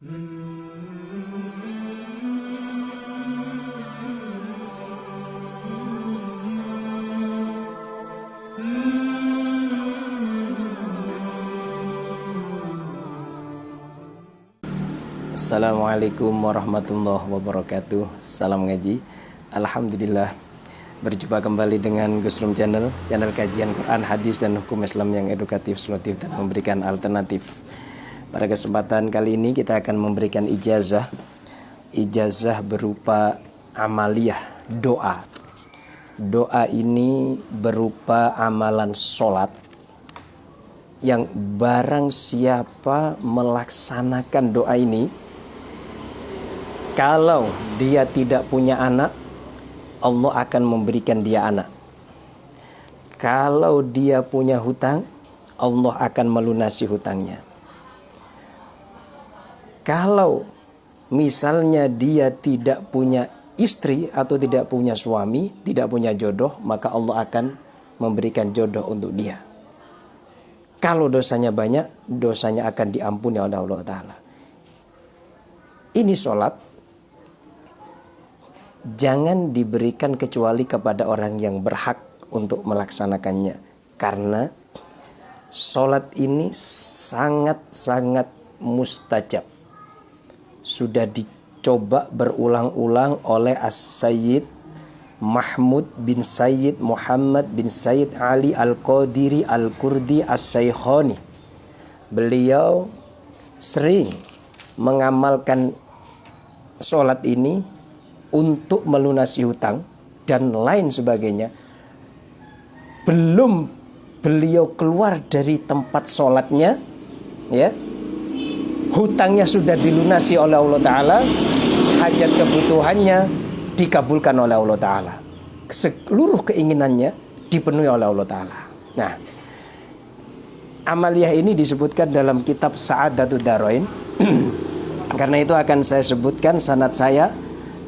Assalamualaikum warahmatullahi wabarakatuh. Salam ngaji. Alhamdulillah, berjumpa kembali dengan Gus Rum Channel kajian Quran, hadis dan hukum Islam yang edukatif, solutif dan memberikan alternatif. Pada kesempatan kali ini kita akan memberikan ijazah berupa amaliyah, doa. Doa ini berupa amalan sholat yang barang siapa melaksanakan doa ini, kalau dia tidak punya anak, Allah akan memberikan dia anak. Kalau dia punya hutang, Allah akan melunasi hutangnya. Kalau misalnya dia tidak punya istri atau tidak punya suami, tidak punya jodoh, maka Allah akan memberikan jodoh untuk dia. Kalau dosanya banyak, dosanya akan diampuni oleh Allah Ta'ala. Ini sholat jangan diberikan kecuali kepada orang yang berhak untuk melaksanakannya. Karena sholat ini sangat-sangat mustajab. Sudah dicoba berulang-ulang oleh As-Sayyid Mahmud bin Sayyid Muhammad bin Sayyid Ali Al-Qadiri Al-Kurdi As-Saykhani. Beliau sering mengamalkan sholat ini untuk melunasi hutang dan lain sebagainya. Belum beliau keluar dari tempat sholatnya, ya, hutangnya sudah dilunasi oleh Allah Ta'ala, hajat kebutuhannya dikabulkan oleh Allah Ta'ala, seluruh keinginannya dipenuhi oleh Allah Ta'ala. Nah, amaliyah ini disebutkan dalam kitab Sa'adatud Darain. Karena itu akan saya sebutkan sanad saya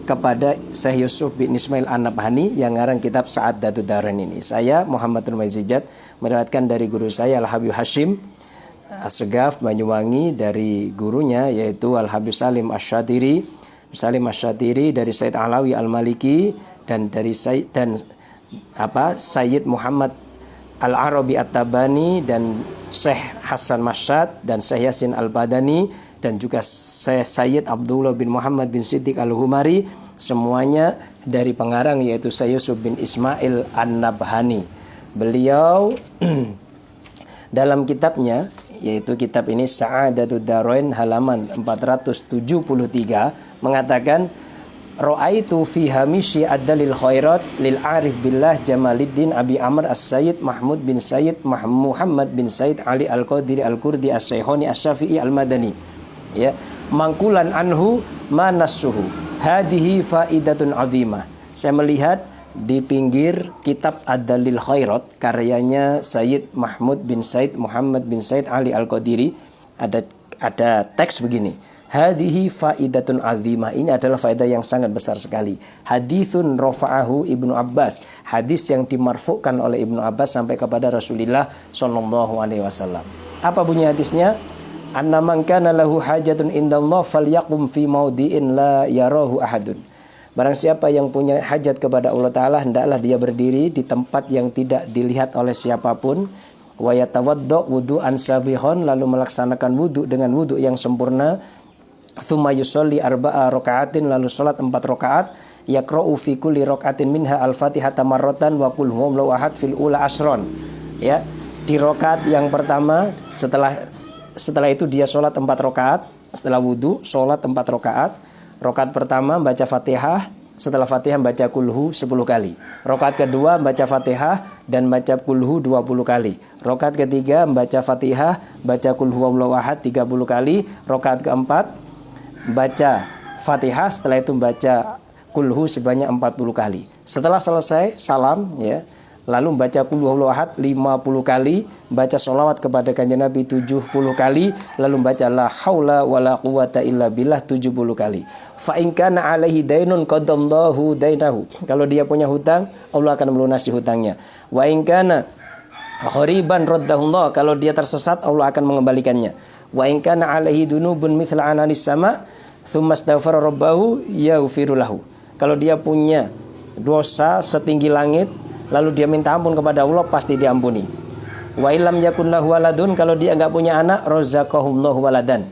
kepada Syekh Yusuf bin Ismail An-Nabhani yang ngarang kitab Sa'adatud Darain ini. Saya Muhammad Nurmaizijat meriwayatkan dari guru saya Al-Habib Hashim As-Segaf Banyuwangi, dari gurunya yaitu Al-Habib Salim Asy-Syatiri dari Said Alawi Al-Maliki dan dari Sayyid Muhammad Al-Arabi At-Tabani dan Syekh Hasan Masyad dan Syekh Yasin Al-Badani dan juga Sayyid Abdullah bin Muhammad bin Siddiq Al-Humari, semuanya dari pengarang yaitu Syekh Yusuf bin Ismail An-Nabhani. Beliau dalam kitabnya, yaitu kitab ini Sa'adatud Darain halaman 473, mengatakan Ra'aitu fi hamishi ad-dalil khairat lil arif billah Jamaluddin Abi Amr As-Sayyid Mahmud bin Sayyid Muhammad bin Sayyid Ali Al-Qadiri Al-Kurdi As-Saykhani As-Syafi'i Al-Madani, ya, mangkulan anhu manassuhu hadhihi faidatun azimah. Saya melihat di pinggir kitab Ad-Dalil Khairat karyanya Sayyid Mahmud bin Sayyid Muhammad bin Sayyid Ali Al-Qadiri, ada teks begini. Hadhihi faidatun azimah, ini adalah faedah yang sangat besar sekali. Hadithun rafa'ahu Ibnu Abbas, hadis yang dimarfu'kan oleh Ibnu Abbas sampai kepada Rasulullah sallallahu alaihi wasallam. Apa bunyi hadisnya? Anna man kana lahu hajatun indallah falyaqum fi maudi'in la yarahu ahadun. Barang siapa yang punya hajat kepada Allah Ta'ala, hendaklah dia berdiri di tempat yang tidak dilihat oleh siapapun. Wa yatawaddo wudu'an sabihon, lalu melaksanakan wudu dengan wudu yang sempurna. Thumma yusolli arba'a raka'atin, lalu sholat 4 rakaat. Yaqra'u fi kulli raka'atin minha al-fatihata marratan wa qul huwallahu ahad fil ula asron. Ya, di rakaat yang pertama, setelah itu dia sholat 4 rakaat. Setelah wudu sholat 4 rakaat. Rakaat pertama baca Fatihah, setelah Fatihah baca kulhu 10 kali. Rakaat kedua baca Fatihah dan baca kulhu 20 kali. Rakaat ketiga baca Fatihah, baca kulhu wallahu ahad 30 kali. Rakaat keempat baca Fatihah, setelah itu baca kulhu sebanyak 40 kali. Setelah selesai salam, ya, lalu baca qul huwallahu ahad 50 kali, baca sholawat kepada kanjeng Nabi 70 kali, lalu baca la haula wala quwata illa billah 70 kali. Fa in kana alaihi dainun qadallahu dainahu, kalau dia punya hutang, Allah akan melunasi hutangnya. Wa in kana ghariban raddahullah, kalau dia tersesat Allah akan mengembalikannya. Wa in kana alaihi dunubun mithla ananis sama tsumma astaghfara rabbahu yaghfiru lahu. Kalau dia punya dosa setinggi langit lalu dia minta ampun kepada Allah, pasti diampuni. Wa illam yakun lahu waladun, kalau dia enggak punya anak, razaqahullahu waladan,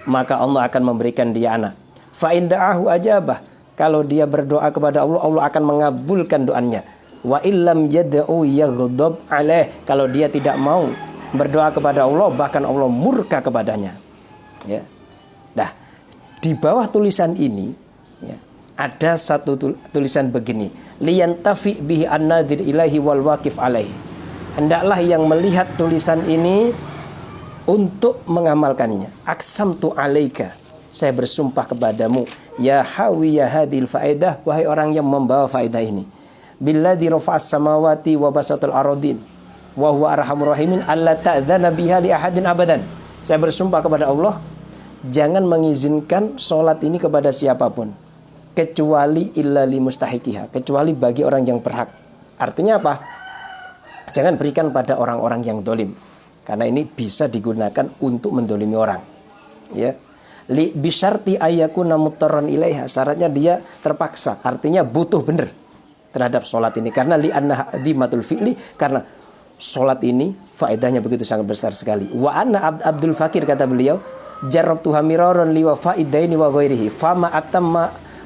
maka Allah akan memberikan dia anak. Fa in da'ahu ajabah, kalau dia berdoa kepada Allah, Allah akan mengabulkan doanya. Wa illam yad'u yaghdab alaih, kalau dia tidak mau berdoa kepada Allah, bahkan Allah murka kepadanya. Ya. Nah, di bawah tulisan ini ya, ada satu tulisan begini, liyantafi bihi an-nadhir ilahi wal waqif alaihi. Hendaklah yang melihat tulisan ini untuk mengamalkannya. Aqsamtu alaika, saya bersumpah kepadamu, ya hawiya hadil faedah, wahai orang yang membawa faedah ini, billadzi rafa'as samawati wa basatul aradin wa huwa arhamur rahimin alla ta'dzana biha li ahadin abadan. Saya bersumpah kepada Allah, jangan mengizinkan sholat ini kepada siapapun kecuali illa li mustahiqiha, kecuali bagi orang yang berhak. Artinya apa? Jangan berikan pada orang-orang yang dolim, karena ini bisa digunakan untuk mendolimi orang. Ya, li bisyarti ayyakuna mutarran ilaiha, syaratnya dia terpaksa, artinya butuh benar terhadap sholat ini, karena li anna hadimatul fi'li, karena sholat ini faedahnya begitu sangat besar sekali. Wa anna Abdul Fakir, kata beliau, jarabtu hamiraron li wa faidaini wa ghairihi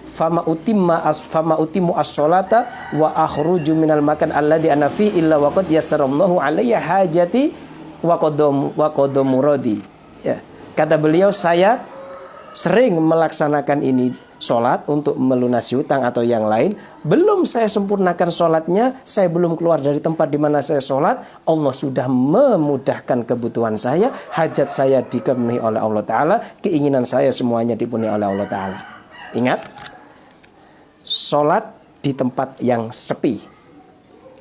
fama utimmu as-sholata wa akhruju minal makan alladhi ana fi illa wa qad yassarallahu alayya hajati wa qadam muradi. Ya, kata beliau, saya sering melaksanakan ini sholat untuk melunasi hutang atau yang lain. Belum saya sempurnakan sholatnya, saya belum keluar dari tempat di mana saya sholat, Allah sudah memudahkan kebutuhan saya, hajat saya dipenuhi oleh Allah Ta'ala, keinginan saya semuanya dipenuhi oleh Allah Ta'ala. Ingat, sholat di tempat yang sepi,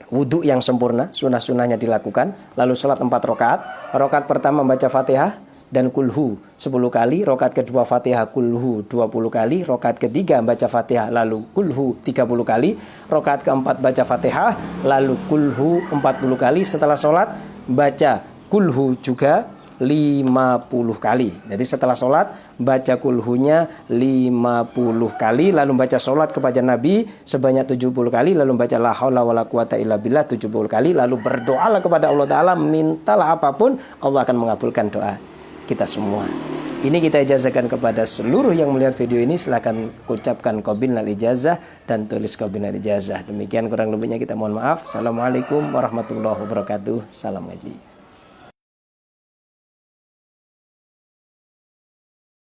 wudhu yang sempurna, sunnah-sunnahnya dilakukan, lalu sholat 4 rakaat. Rakaat pertama baca Fatihah dan kulhu 10 kali, rakaat kedua Fatihah kulhu 20 kali, rakaat ketiga baca Fatihah lalu kulhu 30 kali, rakaat keempat baca Fatihah lalu kulhu 40 kali. Setelah sholat baca kulhu juga 50 kali. Jadi setelah sholat baca kulhunya 50 kali, lalu baca sholat kepada Nabi sebanyak 70 kali, lalu baca la haula wala quwata illa billah 70 kali, lalu berdoalah kepada Allah Ta'ala, mintalah apapun, Allah akan mengabulkan doa kita semua. Ini kita ijazahkan kepada seluruh yang melihat video ini. Silakan ucapkan qabilnal ijazah dan tulis qabilnal ijazah. Demikian kurang lebihnya kita mohon maaf. Assalamualaikum warahmatullahi wabarakatuh. Salam ngaji.